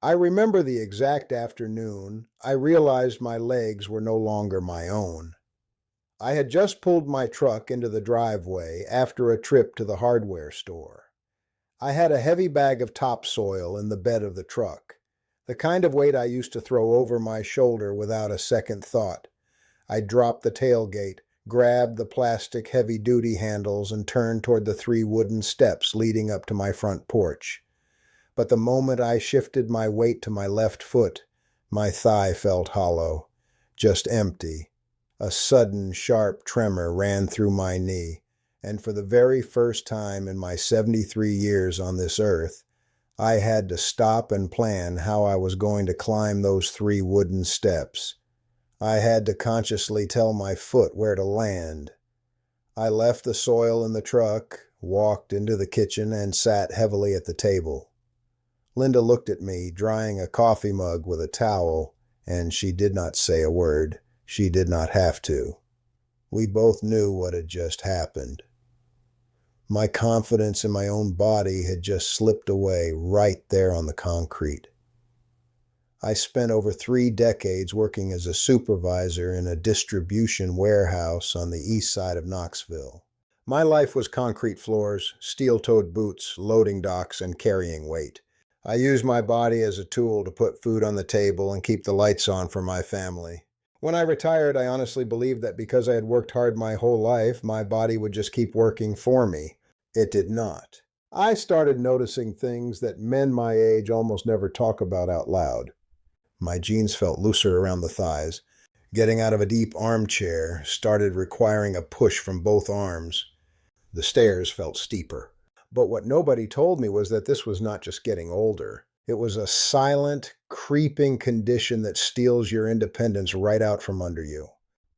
I remember the exact afternoon I realized my legs were no longer my own. I had just pulled my truck into the driveway after a trip to the hardware store. I had a heavy bag of topsoil in the bed of the truck, the kind of weight I used to throw over my shoulder without a second thought. I dropped the tailgate, grabbed the plastic heavy-duty handles, and turned toward the 3 wooden steps leading up to my front porch. But the moment I shifted my weight to my left foot, my thigh felt hollow, just empty. A sudden, sharp tremor ran through my knee, and for the very first time in my 73 years on this earth, I had to stop and plan how I was going to climb those 3 wooden steps. I had to consciously tell my foot where to land. I left the soil in the truck, walked into the kitchen, and sat heavily at the table. Linda looked at me, drying a coffee mug with a towel, and she did not say a word. She did not have to. We both knew what had just happened. My confidence in my own body had just slipped away right there on the concrete. I spent over 3 decades working as a supervisor in a distribution warehouse on the east side of Knoxville. My life was concrete floors, steel-toed boots, loading docks, and carrying weight. I used my body as a tool to put food on the table and keep the lights on for my family. When I retired, I honestly believed that because I had worked hard my whole life, my body would just keep working for me. It did not. I started noticing things that men my age almost never talk about out loud. My jeans felt looser around the thighs. Getting out of a deep armchair started requiring a push from both arms. The stairs felt steeper. But what nobody told me was that this was not just getting older. It was a silent, creeping condition that steals your independence right out from under you.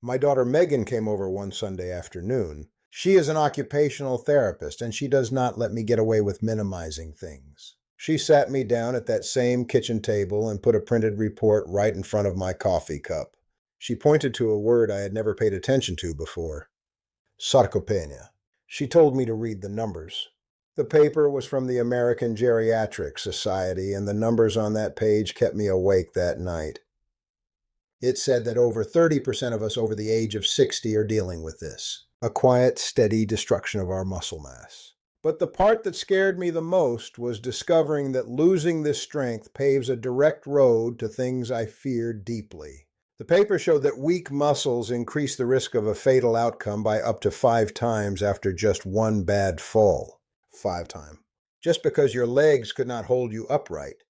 My daughter Megan came over one Sunday afternoon. She is an occupational therapist, and she does not let me get away with minimizing things. She sat me down at that same kitchen table and put a printed report right in front of my coffee cup. She pointed to a word I had never paid attention to before. Sarcopenia. She told me to read the numbers. The paper was from the American Geriatric Society, and the numbers on that page kept me awake that night. It said that over 30% of us over the age of 60 are dealing with this. A quiet, steady destruction of our muscle mass. But the part that scared me the most was discovering that losing this strength paves a direct road to things I feared deeply. The paper showed that weak muscles increase the risk of a fatal outcome by up to 5 times after just one bad fall. 5 times. Just because your legs could not hold you upright.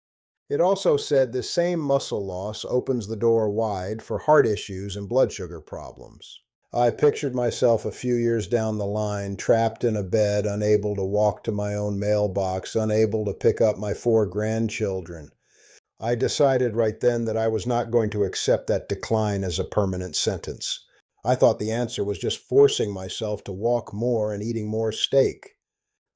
It also said this same muscle loss opens the door wide for heart issues and blood sugar problems. I pictured myself a few years down the line, trapped in a bed, unable to walk to my own mailbox, unable to pick up my 4 grandchildren. I decided right then that I was not going to accept that decline as a permanent sentence. I thought the answer was just forcing myself to walk more and eating more steak.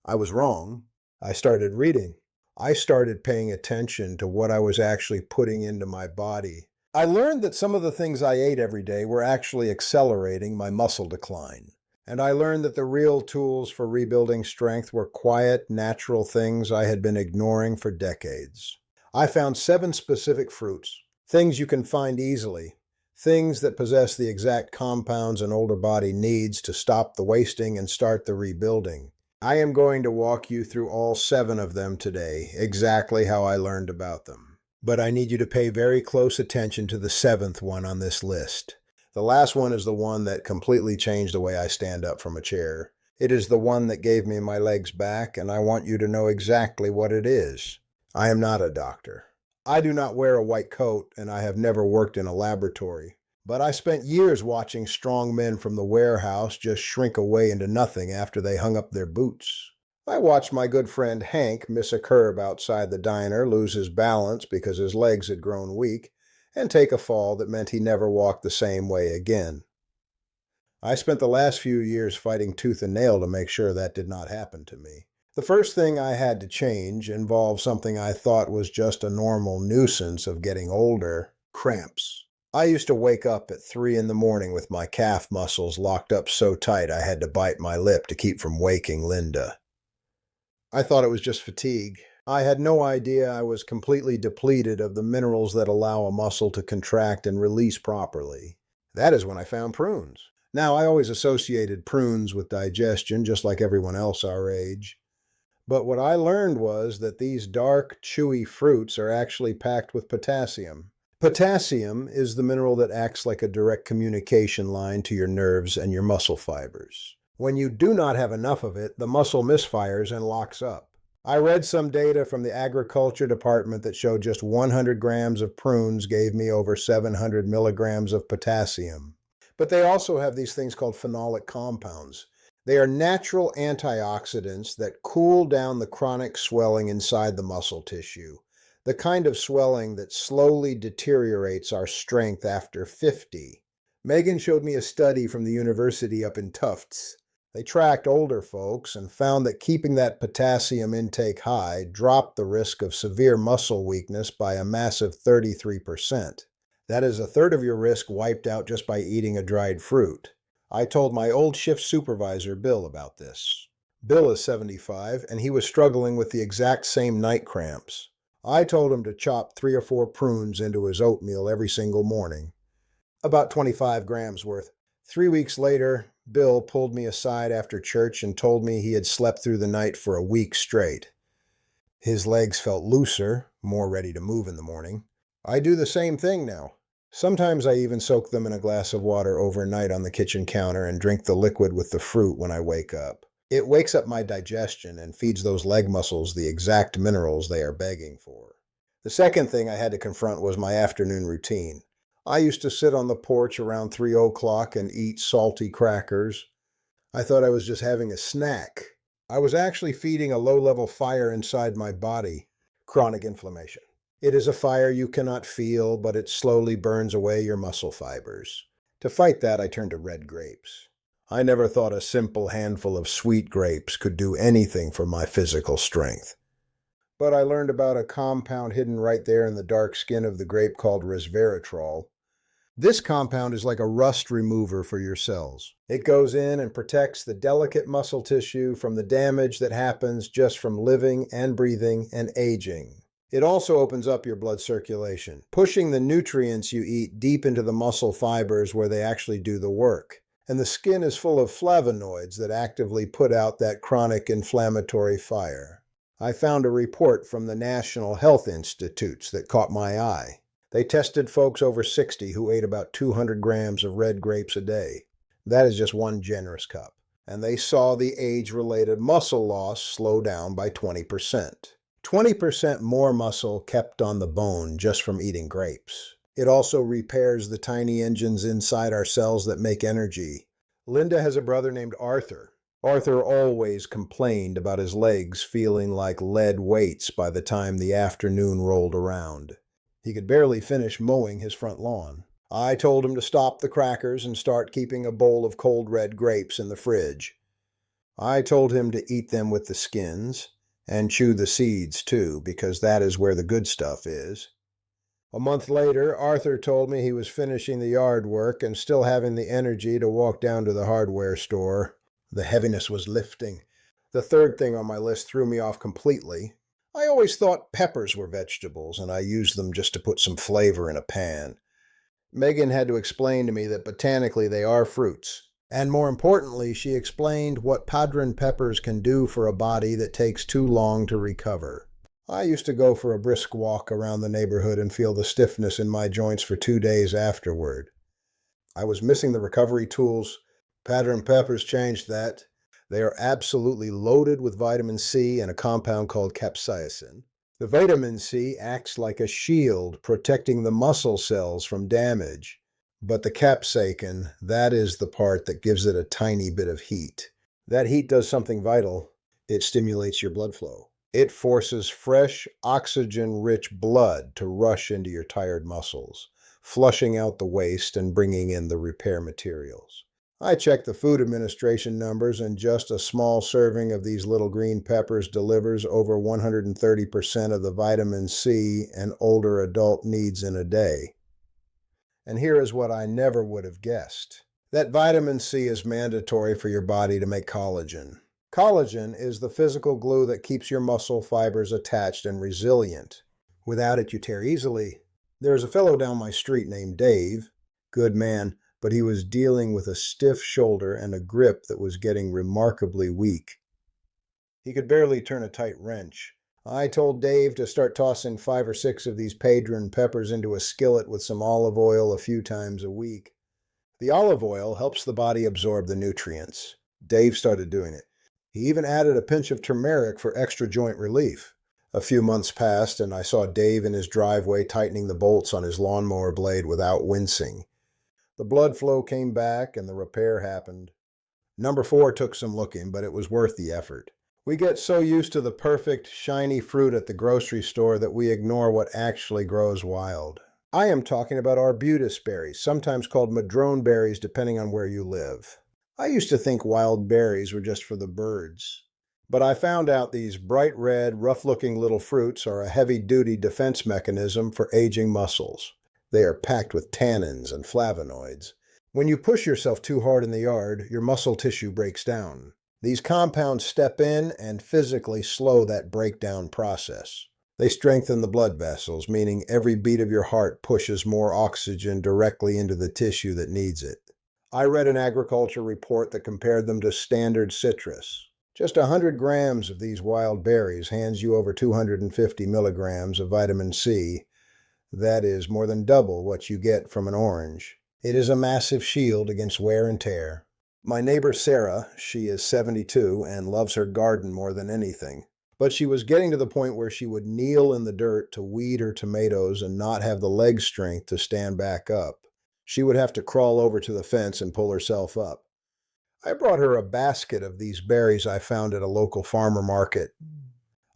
I was wrong. I started reading. I started paying attention to what I was actually putting into my body. I learned that some of the things I ate every day were actually accelerating my muscle decline. And I learned that the real tools for rebuilding strength were quiet, natural things I had been ignoring for decades. I found 7 specific fruits, things you can find easily, things that possess the exact compounds an older body needs to stop the wasting and start the rebuilding. I am going to walk you through all 7 of them today, exactly how I learned about them. But I need you to pay very close attention to the 7th one on this list. The last one is the one that completely changed the way I stand up from a chair. It is the one that gave me my legs back, and I want you to know exactly what it is. I am not a doctor. I do not wear a white coat, and I have never worked in a laboratory. But I spent years watching strong men from the warehouse just shrink away into nothing after they hung up their boots. I watched my good friend Hank miss a curb outside the diner, lose his balance because his legs had grown weak, and take a fall that meant he never walked the same way again. I spent the last few years fighting tooth and nail to make sure that did not happen to me. The first thing I had to change involved something I thought was just a normal nuisance of getting older: cramps. I used to wake up at 3 in the morning with my calf muscles locked up so tight I had to bite my lip to keep from waking Linda. I thought it was just fatigue. I had no idea I was completely depleted of the minerals that allow a muscle to contract and release properly. That is when I found prunes. Now, I always associated prunes with digestion, just like everyone else our age. But what I learned was that these dark, chewy fruits are actually packed with potassium. Potassium is the mineral that acts like a direct communication line to your nerves and your muscle fibers. When you do not have enough of it, the muscle misfires and locks up. I read some data from the agriculture department that showed just 100 grams of prunes gave me over 700 milligrams of potassium. But they also have these things called phenolic compounds. They are natural antioxidants that cool down the chronic swelling inside the muscle tissue, the kind of swelling that slowly deteriorates our strength after 50. Megan showed me a study from the university up in Tufts. They tracked older folks and found that keeping that potassium intake high dropped the risk of severe muscle weakness by a massive 33%. That is a third of your risk wiped out just by eating a dried fruit. I told my old shift supervisor, Bill, about this. Bill is 75, and he was struggling with the exact same night cramps. I told him to chop 3 or 4 prunes into his oatmeal every single morning. About 25 grams worth. 3 weeks later, Bill pulled me aside after church and told me he had slept through the night for a week straight. His legs felt looser, more ready to move in the morning. I do the same thing now. Sometimes I even soak them in a glass of water overnight on the kitchen counter and drink the liquid with the fruit when I wake up. It wakes up my digestion and feeds those leg muscles the exact minerals they are begging for. The second thing I had to confront was my afternoon routine. I used to sit on the porch around 3 o'clock and eat salty crackers. I thought I was just having a snack. I was actually feeding a low-level fire inside my body, chronic inflammation. It is a fire you cannot feel, but it slowly burns away your muscle fibers. To fight that, I turned to red grapes. I never thought a simple handful of sweet grapes could do anything for my physical strength. But I learned about a compound hidden right there in the dark skin of the grape called resveratrol. This compound is like a rust remover for your cells. It goes in and protects the delicate muscle tissue from the damage that happens just from living and breathing and aging. It also opens up your blood circulation, pushing the nutrients you eat deep into the muscle fibers where they actually do the work. And the skin is full of flavonoids that actively put out that chronic inflammatory fire. I found a report from the National Health Institutes that caught my eye. They tested folks over 60 who ate about 200 grams of red grapes a day. That is just one generous cup. And they saw the age-related muscle loss slow down by 20%. 20% more muscle kept on the bone just from eating grapes. It also repairs the tiny engines inside our cells that make energy. Linda has a brother named Arthur. Arthur always complained about his legs feeling like lead weights by the time the afternoon rolled around. He could barely finish mowing his front lawn. I told him to stop the crackers and start keeping a bowl of cold red grapes in the fridge. I told him to eat them with the skins, and chew the seeds too, because that is where the good stuff is. A month later, Arthur told me he was finishing the yard work and still having the energy to walk down to the hardware store. The heaviness was lifting. The third thing on my list threw me off completely. I always thought peppers were vegetables, and I used them just to put some flavor in a pan. Megan had to explain to me that botanically they are fruits. And more importantly, she explained what padron peppers can do for a body that takes too long to recover. I used to go for a brisk walk around the neighborhood and feel the stiffness in my joints for 2 days afterward. I was missing the recovery tools. Padron peppers changed that. They are absolutely loaded with vitamin C and a compound called capsaicin. The vitamin C acts like a shield, protecting the muscle cells from damage. But the capsaicin, that is the part that gives it a tiny bit of heat. That heat does something vital. It stimulates your blood flow. It forces fresh, oxygen-rich blood to rush into your tired muscles, flushing out the waste and bringing in the repair materials. I checked the Food Administration numbers, and just a small serving of these little green peppers delivers over 130% of the vitamin C an older adult needs in a day. And here is what I never would have guessed. That vitamin C is mandatory for your body to make collagen. Collagen is the physical glue that keeps your muscle fibers attached and resilient. Without it, you tear easily. There's a fellow down my street named Dave. Good man, but he was dealing with a stiff shoulder and a grip that was getting remarkably weak. He could barely turn a tight wrench. I told Dave to start tossing 5 or 6 of these Padron peppers into a skillet with some olive oil a few times a week. The olive oil helps the body absorb the nutrients. Dave started doing it. He even added a pinch of turmeric for extra joint relief. A few months passed, and I saw Dave in his driveway tightening the bolts on his lawnmower blade without wincing. The blood flow came back, and the repair happened. Number 4 took some looking, but it was worth the effort. We get so used to the perfect, shiny fruit at the grocery store that we ignore what actually grows wild. I am talking about arbutus berries, sometimes called madrone berries depending on where you live. I used to think wild berries were just for the birds. But I found out these bright red, rough-looking little fruits are a heavy-duty defense mechanism for aging muscles. They are packed with tannins and flavonoids. When you push yourself too hard in the yard, your muscle tissue breaks down. These compounds step in and physically slow that breakdown process. They strengthen the blood vessels, meaning every beat of your heart pushes more oxygen directly into the tissue that needs it. I read an agriculture report that compared them to standard citrus. Just 100 grams of these wild berries hands you over 250 milligrams of vitamin C. That is more than double what you get from an orange. It is a massive shield against wear and tear. My neighbor Sarah, she is 72 and loves her garden more than anything. But she was getting to the point where she would kneel in the dirt to weed her tomatoes and not have the leg strength to stand back up. She would have to crawl over to the fence and pull herself up. I brought her a basket of these berries I found at a local farmer market.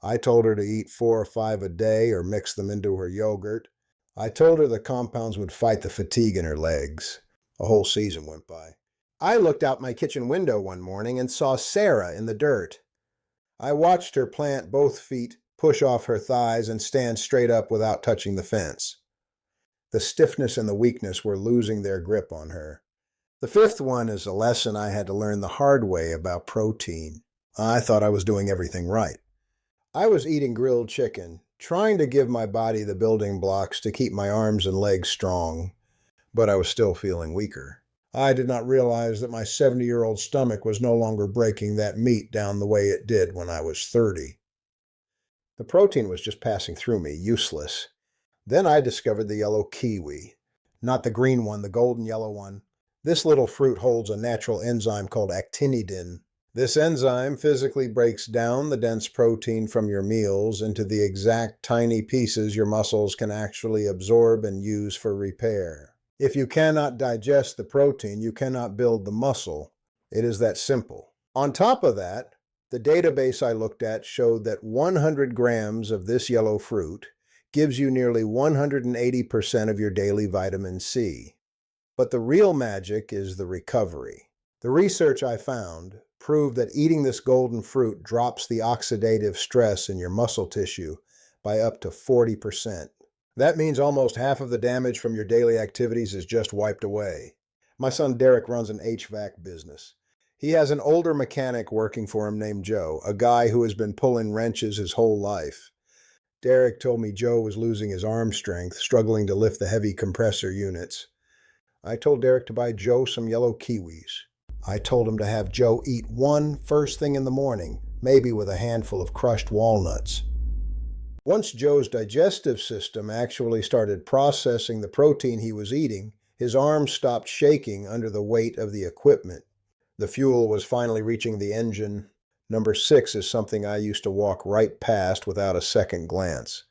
I told her to eat 4 or 5 a day or mix them into her yogurt. I told her the compounds would fight the fatigue in her legs. A whole season went by. I looked out my kitchen window one morning and saw Sarah in the dirt. I watched her plant both feet, push off her thighs, and stand straight up without touching the fence. The stiffness and the weakness were losing their grip on her. The 5th one is a lesson I had to learn the hard way about protein. I thought I was doing everything right. I was eating grilled chicken, trying to give my body the building blocks to keep my arms and legs strong, but I was still feeling weaker. I did not realize that my 70-year-old stomach was no longer breaking that meat down the way it did when I was 30. The protein was just passing through me, useless. Then I discovered the yellow kiwi. Not the green one, the golden yellow one. This little fruit holds a natural enzyme called actinidin. This enzyme physically breaks down the dense protein from your meals into the exact tiny pieces your muscles can actually absorb and use for repair. If you cannot digest the protein, you cannot build the muscle. It is that simple. On top of that, the database I looked at showed that 100 grams of this yellow fruit gives you nearly 180% of your daily vitamin C. But the real magic is the recovery. The research I found proved that eating this golden fruit drops the oxidative stress in your muscle tissue by up to 40%. That means almost half of the damage from your daily activities is just wiped away. My son Derek runs an HVAC business. He has an older mechanic working for him named Joe, a guy who has been pulling wrenches his whole life. Derek told me Joe was losing his arm strength, struggling to lift the heavy compressor units. I told Derek to buy Joe some yellow kiwis. I told him to have Joe eat one first thing in the morning, maybe with a handful of crushed walnuts. Once Joe's digestive system actually started processing the protein he was eating, his arms stopped shaking under the weight of the equipment. The fuel was finally reaching the engine. Number 6 is something I used to walk right past without a second glance.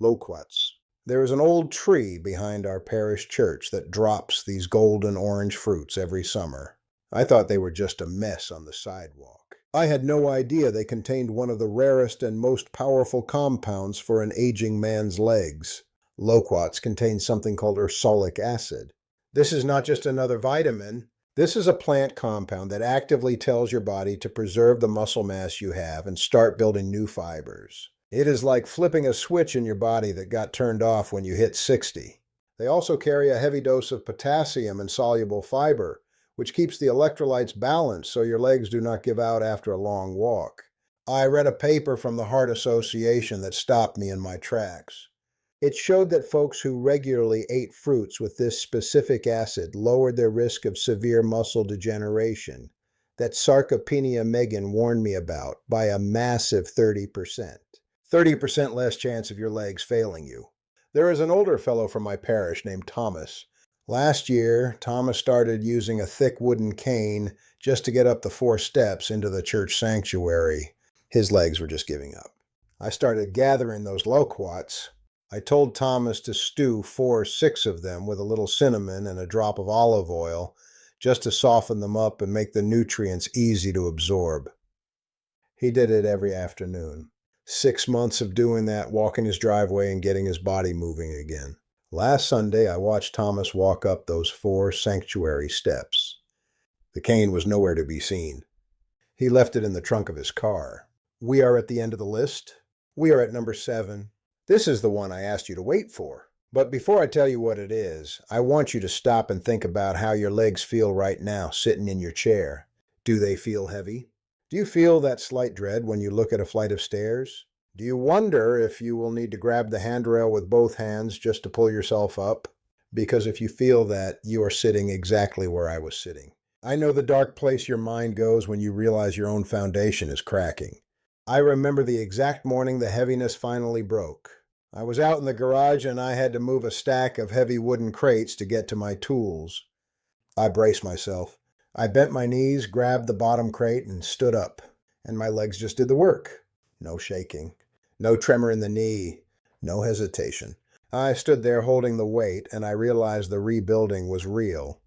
Loquats. There is an old tree behind our parish church that drops these golden orange fruits every summer. I thought they were just a mess on the sidewalk. I had no idea they contained one of the rarest and most powerful compounds for an aging man's legs. Loquats contain something called ursolic acid. This is not just another vitamin. This is a plant compound that actively tells your body to preserve the muscle mass you have and start building new fibers. It is like flipping a switch in your body that got turned off when you hit 60. They also carry a heavy dose of potassium and soluble fiber, which keeps the electrolytes balanced so your legs do not give out after a long walk. I read a paper from the Heart Association that stopped me in my tracks. It showed that folks who regularly ate fruits with this specific acid lowered their risk of severe muscle degeneration, that sarcopenia Megan warned me about, by a massive 30%. 30% less chance of your legs failing you. There is an older fellow from my parish named Thomas. Last year, Thomas started using a thick wooden cane just to get up the 4 steps into the church sanctuary. His legs were just giving up. I started gathering those loquats. I told Thomas to stew 4 or 6 of them with a little cinnamon and a drop of olive oil just to soften them up and make the nutrients easy to absorb. He did it every afternoon. 6 months of doing that, walking his driveway and getting his body moving again. Last Sunday, I watched Thomas walk up those 4 sanctuary steps. The cane was nowhere to be seen. He left it in the trunk of his car. We are at the end of the list. We are at number 7. This is the one I asked you to wait for. But before I tell you what it is, I want you to stop and think about how your legs feel right now, sitting in your chair. Do they feel heavy? Do you feel that slight dread when you look at a flight of stairs? Do you wonder if you will need to grab the handrail with both hands just to pull yourself up? Because if you feel that, you are sitting exactly where I was sitting. I know the dark place your mind goes when you realize your own foundation is cracking. I remember the exact morning the heaviness finally broke. I was out in the garage and I had to move a stack of heavy wooden crates to get to my tools. I braced myself. I bent my knees, grabbed the bottom crate, and stood up. And my legs just did the work. No shaking. No tremor in the knee. No hesitation. I stood there holding the weight, and I realized the rebuilding was real.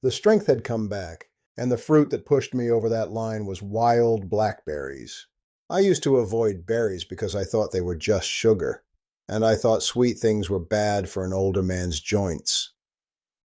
The strength had come back, and the fruit that pushed me over that line was wild blackberries. I used to avoid berries because I thought they were just sugar, and I thought sweet things were bad for an older man's joints.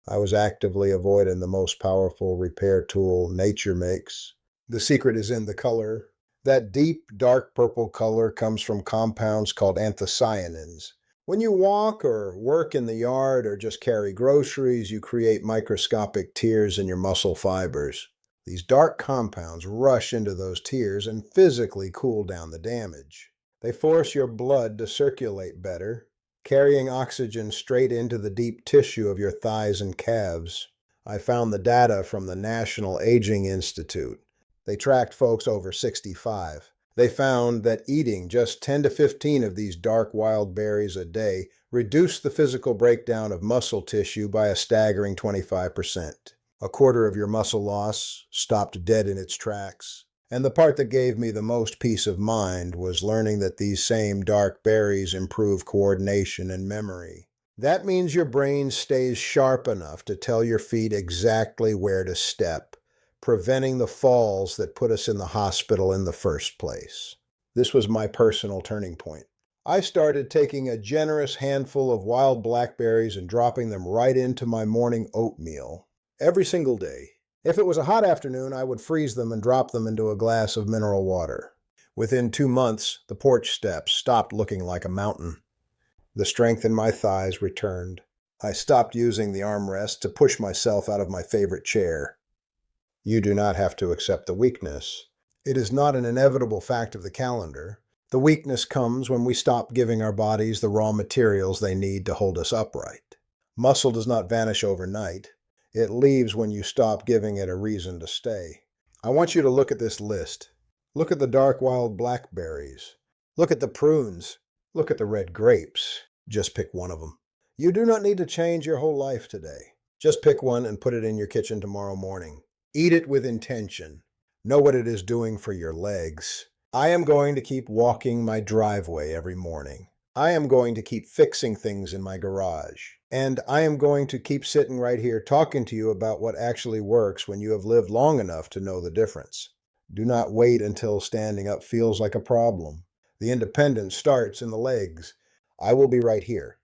I was actively avoiding the most powerful repair tool nature makes. The secret is in the color. That deep, dark purple color comes from compounds called anthocyanins. When you walk or work in the yard or just carry groceries, you create microscopic tears in your muscle fibers. These dark compounds rush into those tears and physically cool down the damage. They force your blood to circulate better, carrying oxygen straight into the deep tissue of your thighs and calves. I found the data from the National Aging Institute. They tracked folks over 65. They found that eating just 10 to 15 of these dark wild berries a day reduced the physical breakdown of muscle tissue by a staggering 25%. A quarter of your muscle loss stopped dead in its tracks. And the part that gave me the most peace of mind was learning that these same dark berries improve coordination and memory. That means your brain stays sharp enough to tell your feet exactly where to step, preventing the falls that put us in the hospital in the first place. This was my personal turning point. I started taking a generous handful of wild blackberries and dropping them right into my morning oatmeal every single day. If it was a hot afternoon, I would freeze them and drop them into a glass of mineral water. Within 2 months, the porch steps stopped looking like a mountain. The strength in my thighs returned. I stopped using the armrest to push myself out of my favorite chair. You do not have to accept the weakness. It is not an inevitable fact of the calendar. The weakness comes when we stop giving our bodies the raw materials they need to hold us upright. Muscle does not vanish overnight. It leaves when you stop giving it a reason to stay. I want you to look at this list. Look at the dark wild blackberries. Look at the prunes. Look at the red grapes. Just pick one of them. You do not need to change your whole life today. Just pick one and put it in your kitchen tomorrow morning. Eat it with intention. Know what it is doing for your legs. I am going to keep walking my driveway every morning. I am going to keep fixing things in my garage. And I am going to keep sitting right here talking to you about what actually works when you have lived long enough to know the difference. Do not wait until standing up feels like a problem. The independence starts in the legs. I will be right here.